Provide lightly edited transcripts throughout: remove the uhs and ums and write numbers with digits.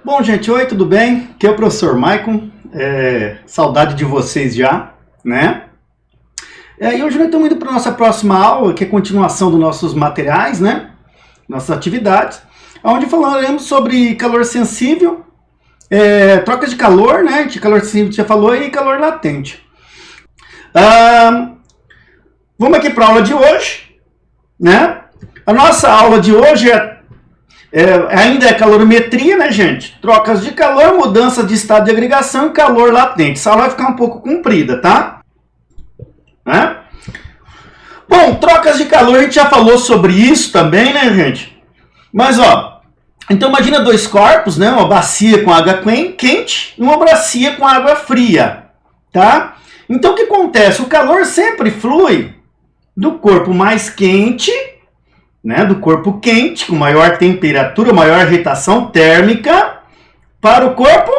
Bom, gente, oi, tudo bem? Aqui é o professor Maicon, saudade de vocês já, né? E hoje nós estamos indo para a nossa próxima aula, que é a continuação dos nossos materiais, né? Nossas atividades, onde falaremos sobre calor sensível, trocas de calor, né? De calor sensível que já falou, e calor latente. Vamos aqui para a aula de hoje, né? A nossa aula de hoje ainda é calorimetria, né, gente? Trocas de calor, mudança de estado de agregação e calor latente. Essa aula vai ficar um pouco comprida, tá? Né? Bom, trocas de calor, a gente já falou sobre isso também, né, gente? Mas, ó, então imagina dois corpos, né? Uma bacia com água quente e uma bacia com água fria, tá? Então, o que acontece? O calor sempre flui do corpo mais quente, né, do corpo quente, com maior temperatura, maior agitação térmica, para o corpo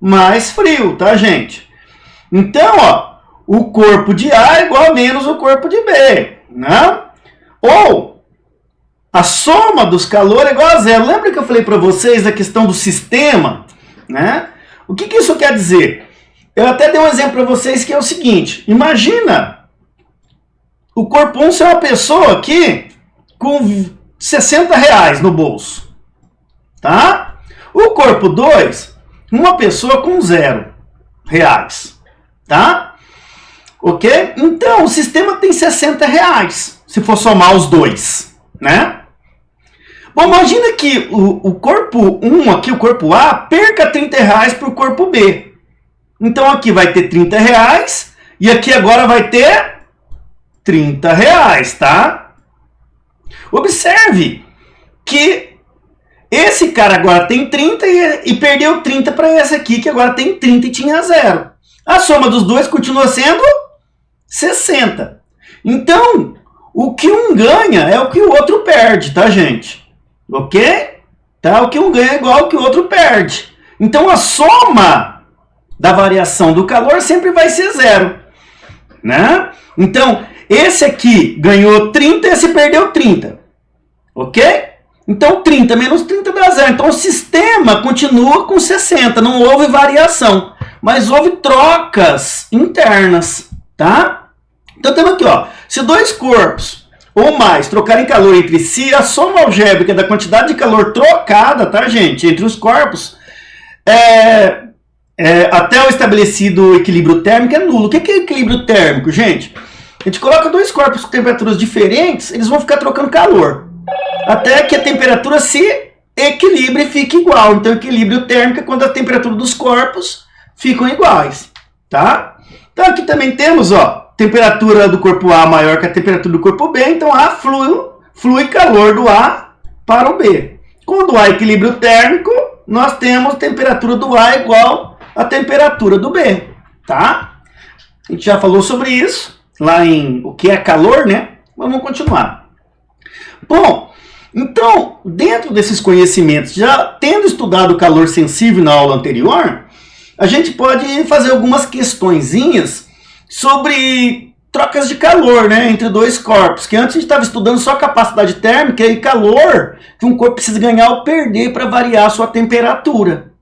mais frio, tá, gente? Então, ó, o corpo de A é igual a menos o corpo de B, né? Ou a soma dos calores é igual a zero. Lembra que eu falei para vocês da questão do sistema, né? O que isso quer dizer? Eu até dei um exemplo para vocês que é o seguinte: imagina o corpo 1 ser uma pessoa aqui com 60 reais no bolso, tá? O corpo 2, uma pessoa com 0 reais, tá? Ok? Então, o sistema tem 60 reais, se for somar os dois, né? Bom, imagina que o corpo 1 aqui, o corpo A, perca 30 reais para o corpo B. Então, aqui vai ter 30 reais e aqui agora vai ter 30 reais, tá? Observe que esse cara agora tem 30 e perdeu 30 para esse aqui, que agora tem 30 e tinha 0. A soma dos dois continua sendo 60. Então, o que um ganha é o que o outro perde, tá, gente? Ok? Tá? O que um ganha é igual ao que o outro perde. Então, a soma da variação do calor sempre vai ser 0. Né? Então, esse aqui ganhou 30 e esse perdeu 30. Ok? Então, 30 menos 30 dá 0. Então, o sistema continua com 60. Não houve variação. Mas houve trocas internas. Tá? Então, temos aqui, ó. Se dois corpos ou mais trocarem calor entre si, a soma algébrica da quantidade de calor trocada, tá, gente? Entre os corpos, até o estabelecido equilíbrio térmico é nulo. O que é equilíbrio térmico, gente? A gente coloca dois corpos com temperaturas diferentes, eles vão ficar trocando calor, até que a temperatura se equilibre e fique igual. Então, equilíbrio térmico é quando a temperatura dos corpos ficam iguais, tá? Então, aqui também temos, ó, temperatura do corpo A maior que a temperatura do corpo B, então A flui calor do A para o B. Quando há equilíbrio térmico, nós temos temperatura do A igual à temperatura do B, tá? A gente já falou sobre isso lá em o que é calor, né? Vamos continuar. Bom, então, dentro desses conhecimentos, já tendo estudado o calor sensível na aula anterior, a gente pode fazer algumas questõezinhas sobre trocas de calor, né, entre dois corpos, que antes a gente estava estudando só capacidade térmica e calor que um corpo precisa ganhar ou perder para variar a sua temperatura,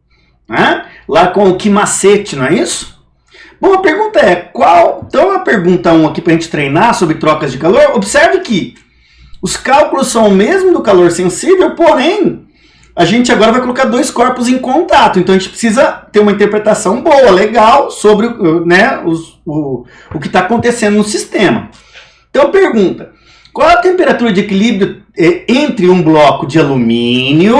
né? Lá com o Kimacete, não é isso? Bom, a pergunta é, qual... Então, a pergunta 1 aqui para a gente treinar sobre trocas de calor, observe que os cálculos são o mesmo do calor sensível, porém, a gente agora vai colocar dois corpos em contato. Então, a gente precisa ter uma interpretação boa, legal, sobre, né, o que está acontecendo no sistema. Então, pergunta, qual a temperatura de equilíbrio entre um bloco de alumínio,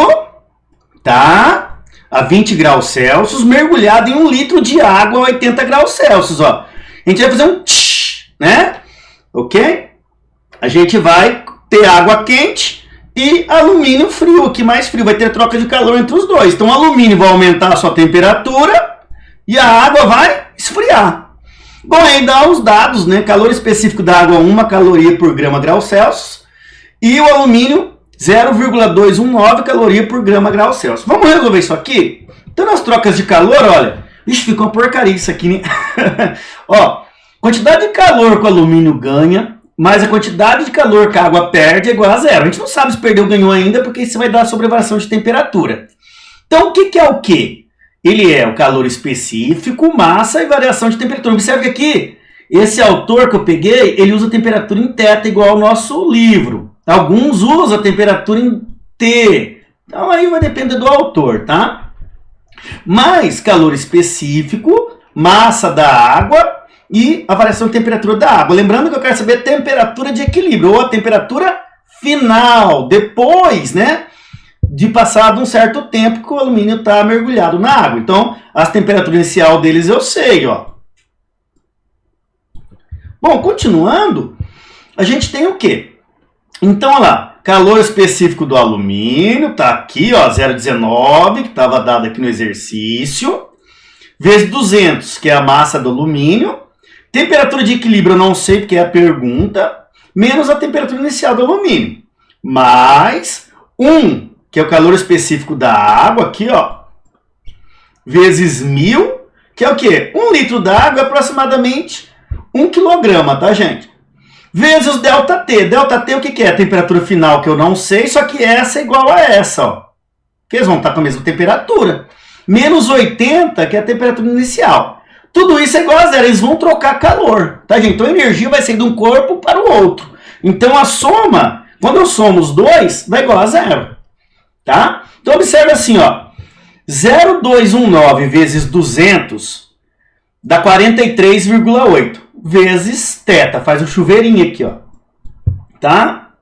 tá? A 20 graus Celsius, mergulhado em 1 litro de água a 80 graus Celsius, ó. A gente vai fazer um tsh, né? Ok? A gente vai ter água quente e alumínio frio, aqui mais frio. Vai ter troca de calor entre os dois. Então, o alumínio vai aumentar a sua temperatura e a água vai esfriar. Bom, aí dá os dados, né? Calor específico da água, 1 caloria por grama grau Celsius. E o alumínio, 0,219 caloria por grama grau Celsius. Vamos resolver isso aqui? Então, nas trocas de calor, olha... Ixi, ficou uma porcaria isso aqui, né? Ó, quantidade de calor que o alumínio ganha, mais a quantidade de calor que a água perde é igual a 0. A gente não sabe se perdeu ou ganhou ainda, porque isso vai dar sobrevariação de temperatura. Então, o que é o quê? Ele é o calor específico, massa e variação de temperatura. Observe que aqui, esse autor que eu peguei, ele usa temperatura em θ igual ao nosso livro. Alguns usam a temperatura em T. Então, aí vai depender do autor, tá? Mas calor específico, massa da água e a variação de temperatura da água. Lembrando que eu quero saber a temperatura de equilíbrio, ou a temperatura final, depois, né, de passado um certo tempo que o alumínio está mergulhado na água. Então, a temperatura inicial deles eu sei, ó. Bom, continuando, a gente tem o quê? Então, olha lá, calor específico do alumínio, tá aqui, ó, 0,19, que estava dado aqui no exercício, vezes 200, que é a massa do alumínio. Temperatura de equilíbrio eu não sei, porque é a pergunta, menos a temperatura inicial do alumínio. Mais 1, que é o calor específico da água, aqui, ó, vezes 1000, que é o quê? 1 litro d'água é aproximadamente 1 quilograma, tá, gente? Vezes ΔT. ΔT o que é? A temperatura final, que eu não sei, só que essa é igual a essa, ó. Que eles vão estar com a mesma temperatura. Menos 80, que é a temperatura inicial. Tudo isso é igual a zero, eles vão trocar calor, tá, gente? Então a energia vai sair de um corpo para o outro. Então a soma, quando eu somo os dois, vai igual a zero, tá? Então observe assim, ó. 0,219 vezes 200 dá 43,8 vezes θ. Faz um chuveirinho aqui, ó. Tá?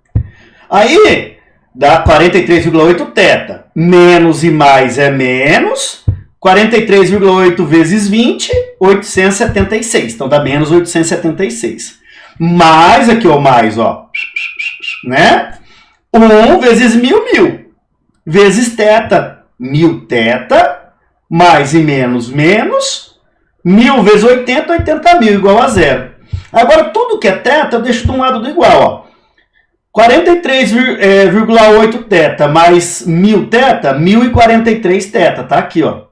Aí dá 43,8 θ. Menos e mais é menos. 43,8 vezes 20, 876. Então dá menos 876. Mais aqui, ó, mais, ó. Né? 1 vezes 1000. Vezes θ. 1000 θ. Mais e menos, menos. 1000 vezes 80, 80.000, igual a zero. Agora, tudo que é θ, eu deixo de um lado do igual, ó. 43,8 θ mais 1000 θ, 1043 θ, tá aqui, ó.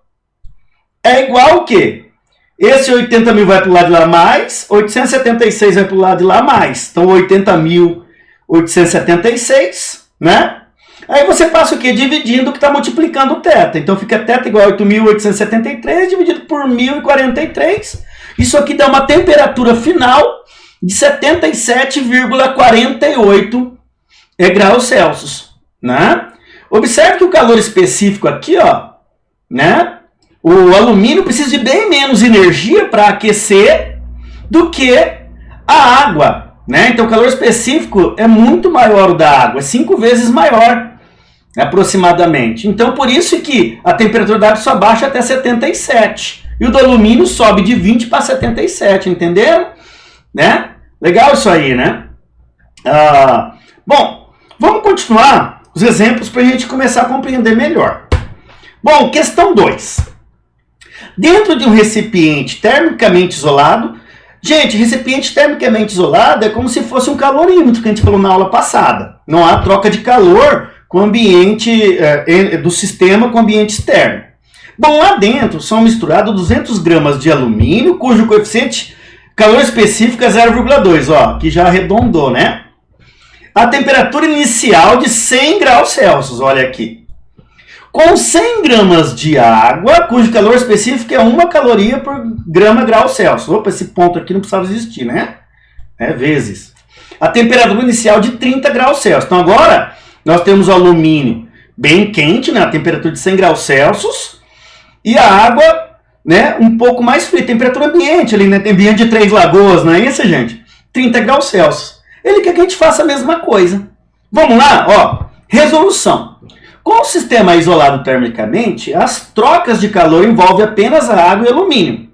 É igual o quê? Esse 80.000 vai para o lado de lá mais, 876 vai para o lado de lá mais. Então, 80.876, né? Aí você passa o quê? Dividindo o que está multiplicando o θ. Então, fica θ igual a 8.873 dividido por 1043. Isso aqui dá uma temperatura final de 77,48 graus Celsius, né? Observe que o calor específico aqui, ó, né? O alumínio precisa de bem menos energia para aquecer do que a água, né? Então o calor específico é muito maior da água, é 5 vezes maior, aproximadamente. Então por isso que a temperatura da água só baixa até 77 e o do alumínio sobe de 20 para 77, entenderam? Né? Legal isso aí, né? Bom, vamos continuar os exemplos para a gente começar a compreender melhor. Bom, questão 2. Dentro de um recipiente termicamente isolado, gente, recipiente termicamente isolado é como se fosse um calorímetro que a gente falou na aula passada. Não há troca de calor com o ambiente do sistema com o ambiente externo. Bom, lá dentro são misturados 200 gramas de alumínio, cujo coeficiente calor específico é 0,2, ó, que já arredondou, né? A temperatura inicial de 100 graus Celsius, olha aqui. Com 100 gramas de água, cujo calor específico é 1 caloria por grama grau Celsius. Opa, esse ponto aqui não precisava existir, né? Vezes. A temperatura inicial de 30 graus Celsius. Então agora, nós temos o alumínio bem quente, né? A temperatura de 100 graus Celsius. E a água, né? Um pouco mais fria. Temperatura ambiente, ali, né? Ambiente de Três Lagoas, não é isso, gente? 30 graus Celsius. Ele quer que a gente faça a mesma coisa. Vamos lá, ó. Resolução. Com o sistema isolado termicamente, as trocas de calor envolvem apenas a água e o alumínio.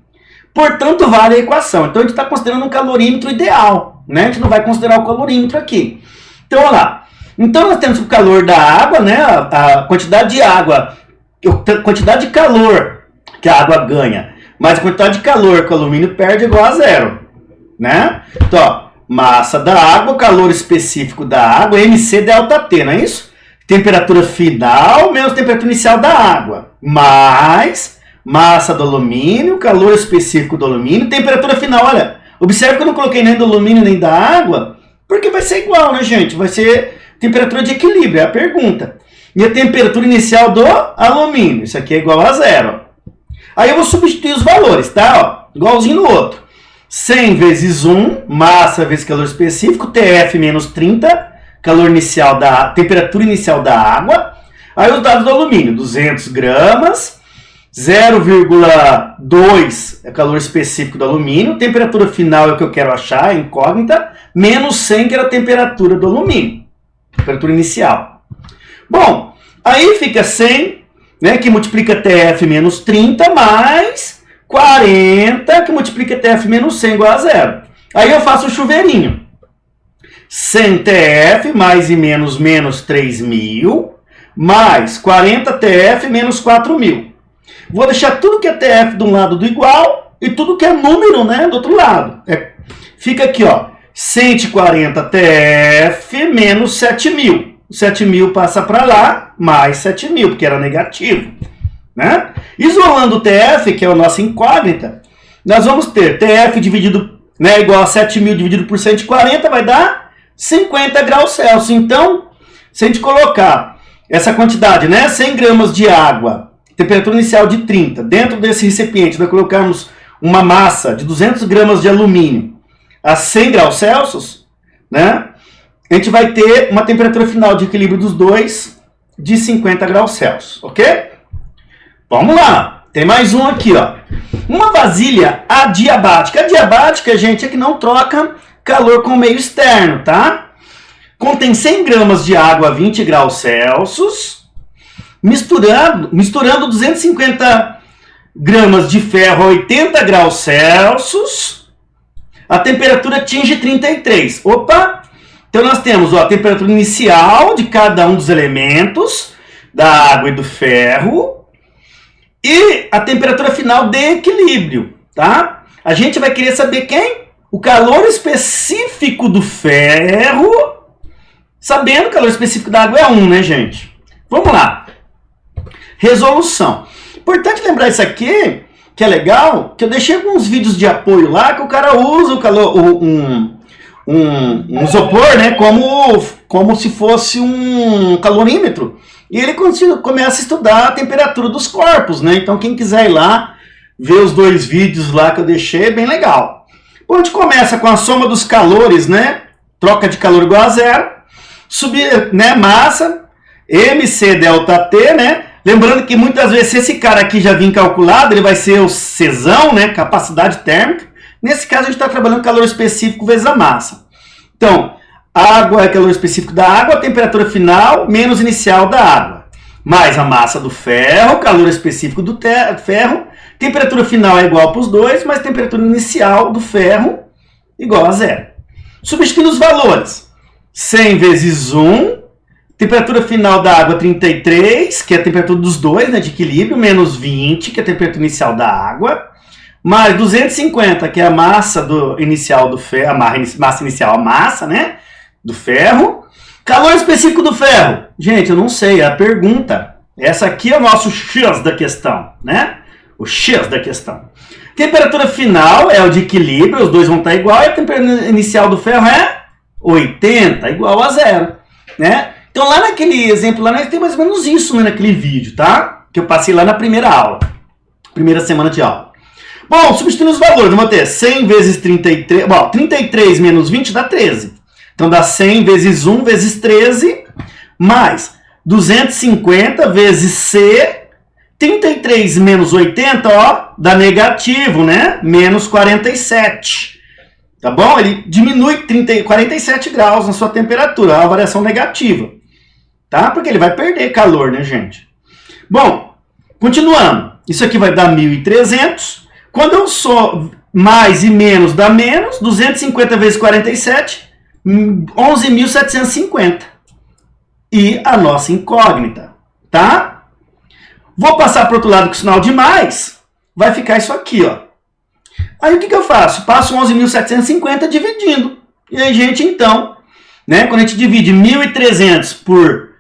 Portanto, vale a equação. Então, a gente está considerando um calorímetro ideal, né? A gente não vai considerar o calorímetro aqui. Então, olha lá. Então, nós temos o calor da água, né? A quantidade de água, a quantidade de calor que a água ganha, mais a quantidade de calor que o alumínio perde é igual a zero, né? Então, ó, massa da água, calor específico da água, MC ΔT, não é isso? Temperatura final menos temperatura inicial da água, mais massa do alumínio, calor específico do alumínio, temperatura final. Olha, observe que eu não coloquei nem do alumínio nem da água, porque vai ser igual, né, gente? Vai ser temperatura de equilíbrio, é a pergunta. e a temperatura inicial do alumínio. Isso aqui é igual a 0. Aí eu vou substituir os valores, tá? Ó, igualzinho no outro. 100 vezes 1, massa vezes calor específico, TF menos 30, temperatura inicial da água. Aí os dados do alumínio, 200 gramas, 0,2 é calor específico do alumínio, temperatura final é o que eu quero achar, é incógnita, menos 100 que era a temperatura do alumínio, temperatura inicial. Bom, aí fica 100, né, que multiplica TF menos 30, mais 40, que multiplica TF menos 100 igual a 0. Aí eu faço o chuveirinho. 100 TF mais e menos 3.000, mais 40 TF menos 4.000. Vou deixar tudo que é TF de um lado do igual e tudo que é número, né, do outro lado. Fica aqui, ó, 140 TF menos 7.000. 7.000 passa para lá, mais 7.000, porque era negativo, né? Isolando o TF, que é a nossa incógnita, nós vamos ter TF dividido, né, igual a 7.000 dividido por 140, vai dar 50 graus Celsius. Então, se a gente colocar essa quantidade, né, 100 gramas de água, temperatura inicial de 30, dentro desse recipiente, nós colocarmos uma massa de 200 gramas de alumínio a 100 graus Celsius, né, a gente vai ter uma temperatura final de equilíbrio dos dois de 50 graus Celsius, ok? Vamos lá, tem mais um aqui, ó. Uma vasilha adiabática. Adiabática, gente, é que não troca calor com o meio externo, tá? Contém 100 gramas de água a 20 graus Celsius, misturando 250 gramas de ferro a 80 graus Celsius, a temperatura atinge 33. Opa! Então nós temos, ó, a temperatura inicial de cada um dos elementos, da água e do ferro, e a temperatura final de equilíbrio, tá? A gente vai querer saber quem? O calor específico do ferro, sabendo que o calor específico da água é 1, né, gente? Vamos lá. Resolução. Importante lembrar isso aqui, que é legal, que eu deixei alguns vídeos de apoio lá, que o cara usa o calor, um isopor, né, como se fosse um calorímetro. E ele começa a estudar a temperatura dos corpos, né? Então quem quiser ir lá, ver os dois vídeos lá que eu deixei, é bem legal. Bom, a gente começa com a soma dos calores, né? Troca de calor igual a 0. Subir, né, massa, MC delta T, né? Lembrando que muitas vezes, se esse cara aqui já vir calculado, ele vai ser o Czão, né? Capacidade térmica. Nesse caso, a gente está trabalhando calor específico vezes a massa. Então, água é calor específico da água, temperatura final menos inicial da água. Mais a massa do ferro, calor específico do ferro, temperatura final é igual para os dois, mas temperatura inicial do ferro igual a 0. Substituindo os valores. 100 vezes 1, temperatura final da água 33, que é a temperatura dos dois, né, de equilíbrio, menos 20, que é a temperatura inicial da água, mais 250, que é a massa inicial do ferro, a massa, né, do ferro. Calor específico do ferro. Gente, eu não sei, é a pergunta. Essa aqui é o nosso X da questão, né? O X da questão. Temperatura final é o de equilíbrio, os dois vão estar igual, e a temperatura inicial do ferro é 80, igual a 0, né? Então lá naquele exemplo, lá nós tem mais ou menos isso, né, naquele vídeo, tá? Que eu passei lá na primeira aula, primeira semana de aula. Bom, substituindo os valores, vamos ter 100 vezes 33, bom, 33 menos 20 dá 13. Então dá 100 vezes 1 vezes 13, mais 250 vezes C, 33 menos 80, ó, dá negativo, né? Menos 47. Tá bom? Ele diminui 47 graus na sua temperatura, é uma variação negativa. Tá? Porque ele vai perder calor, né, gente? Bom, continuando. Isso aqui vai dar 1.300. Quando eu sou mais e menos, dá menos. 250 vezes 47, 11.750. E a nossa incógnita, tá? Vou passar para o outro lado com o sinal de mais. Vai ficar isso aqui, ó. Aí o que eu faço? Passo 11.750 dividindo. E aí, gente, então, né, quando a gente divide 1.300 por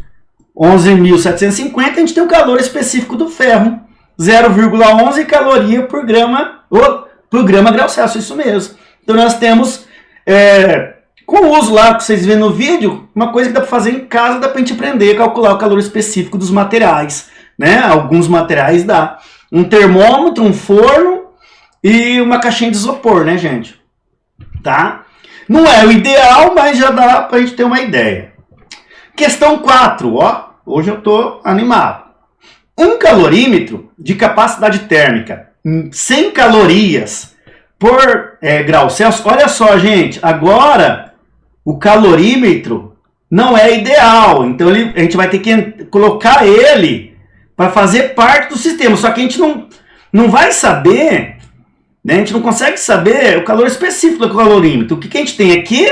11.750, a gente tem o calor específico do ferro. 0,11 caloria por grama grau Celsius, isso mesmo. Então nós temos Com o uso lá que vocês vêem no vídeo, uma coisa que dá para fazer em casa, dá para a gente aprender a calcular o calor específico dos materiais, né? Alguns materiais dá. Um termômetro, um forno e uma caixinha de isopor, né, gente? Tá? Não é o ideal, mas já dá para a gente ter uma ideia. Questão 4, ó. Hoje eu tô animado. Um calorímetro de capacidade térmica 100 calorias por grau Celsius. Olha só, gente, agora o calorímetro não é ideal, então a gente vai ter que colocar ele para fazer parte do sistema, só que a gente não vai saber, né? A gente não consegue saber o calor específico do calorímetro. O que a gente tem aqui?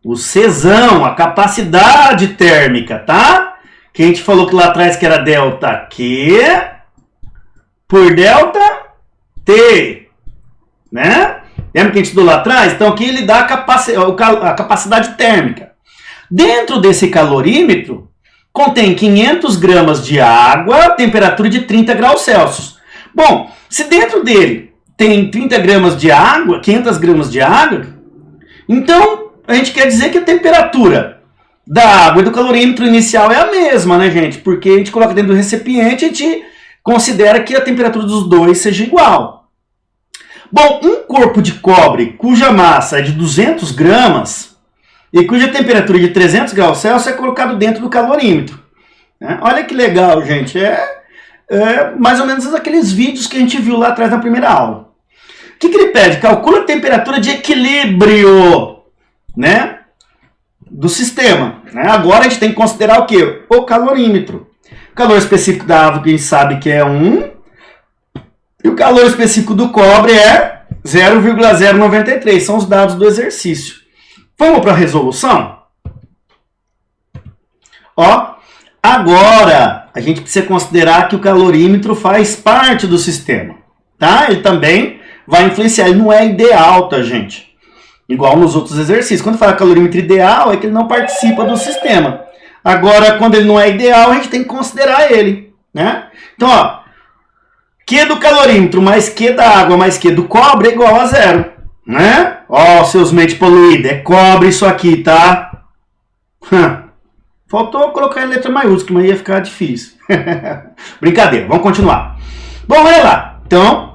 O Czão, a capacidade térmica, tá? Que a gente falou que lá atrás que era delta Q por delta T, né? Lembra que a gente estudou lá atrás? Então aqui ele dá a capacidade térmica. Dentro desse calorímetro contém 500 gramas de água, temperatura de 30 graus Celsius. Bom, se dentro dele tem 30 gramas de água, 500 gramas de água, então a gente quer dizer que a temperatura da água e do calorímetro inicial é a mesma, né, gente? Porque a gente coloca dentro do recipiente e a gente considera que a temperatura dos dois seja igual. Bom, um corpo de cobre cuja massa é de 200 gramas e cuja temperatura é de 300 graus Celsius é colocado dentro do calorímetro. Né? Olha que legal, gente. É mais ou menos aqueles vídeos que a gente viu lá atrás na primeira aula. O que ele pede? Calcula a temperatura de equilíbrio, né, do sistema. Né? Agora a gente tem que considerar o quê? O calorímetro. O calor específico da água que a gente sabe que é 1. E o calor específico do cobre é 0,093. São os dados do exercício. Vamos para a resolução? Ó, agora a gente precisa considerar que o calorímetro faz parte do sistema. Tá? Ele também vai influenciar. Ele não é ideal, tá, gente? Igual nos outros exercícios. Quando fala calorímetro ideal, é que ele não participa do sistema. Agora, quando ele não é ideal, a gente tem que considerar ele. Né? Então, ó. Q do calorímetro mais Q da água mais Q do cobre é igual a 0. Né? Ó, seus mentes poluídas. É cobre isso aqui, tá? Faltou colocar em letra maiúscula, mas ia ficar difícil. Brincadeira, vamos continuar. Bom, olha lá. Então,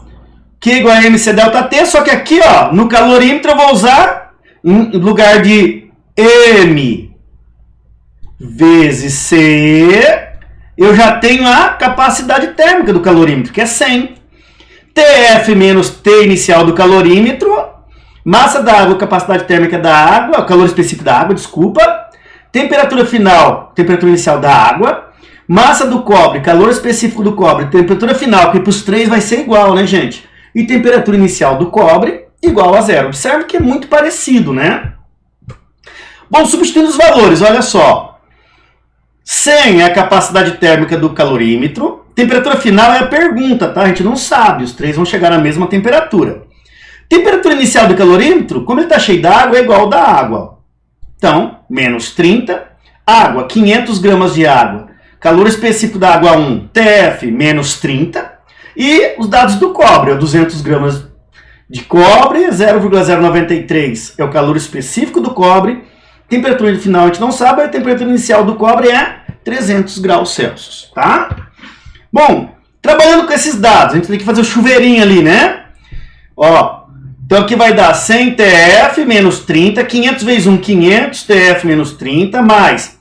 Q igual a MC delta T, só que aqui, ó, no calorímetro eu vou usar, em lugar de M vezes C, eu já tenho a capacidade térmica do calorímetro, que é 100. TF menos T inicial do calorímetro, massa da água, capacidade térmica da água, o calor específico da água, desculpa. Temperatura final, temperatura inicial da água. Massa do cobre, calor específico do cobre, temperatura final, que para os três vai ser igual, né, gente? E temperatura inicial do cobre igual a 0. Observe que é muito parecido, né? Bom, substituindo os valores, olha só. 100 é a capacidade térmica do calorímetro. Temperatura final é a pergunta, tá? A gente não sabe, os três vão chegar na mesma temperatura. Temperatura inicial do calorímetro, como ele está cheio d'água, é igual ao da água. Então, menos 30. Água, 500 gramas de água. Calor específico da água 1, TF, menos 30. E os dados do cobre, 200 gramas de cobre, 0,093 é o calor específico do cobre. Temperatura final a gente não sabe, a temperatura inicial do cobre é 300 graus Celsius, tá? Bom, trabalhando com esses dados, a gente tem que fazer o chuveirinho ali, né? Ó, então aqui vai dar 100 TF menos 30, 500 vezes 1, 500, TF menos 30, mais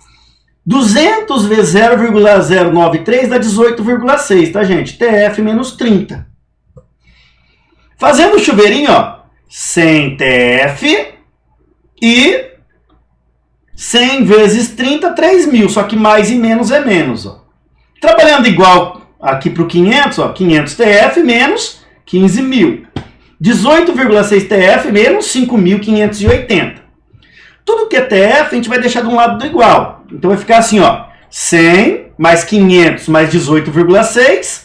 200 vezes 0,093 dá 18,6, tá, gente? TF menos 30. Fazendo o chuveirinho, ó, 100 TF e 100 vezes 30, 3.000, só que mais e menos é menos. Ó. Trabalhando igual aqui para o 500, ó, 500 TF menos 15.000. 18,6 TF menos 5.580. Tudo que é TF a gente vai deixar de um lado do igual. Então vai ficar assim, ó, 100 mais 500 mais 18,6,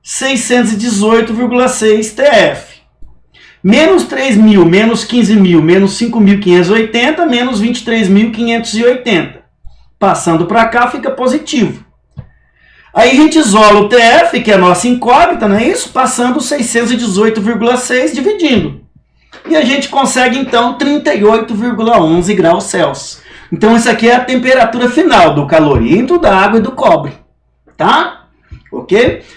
618,6 TF. Menos 3.000, menos 15.000, menos 5.580, menos 23.580. Passando para cá fica positivo. Aí a gente isola o TF, que é a nossa incógnita, não é isso? Passando 618,6 dividindo. e a gente consegue então 38,11 graus Celsius. Então isso aqui é a temperatura final do caloriento, da água e do cobre, tá? Ok?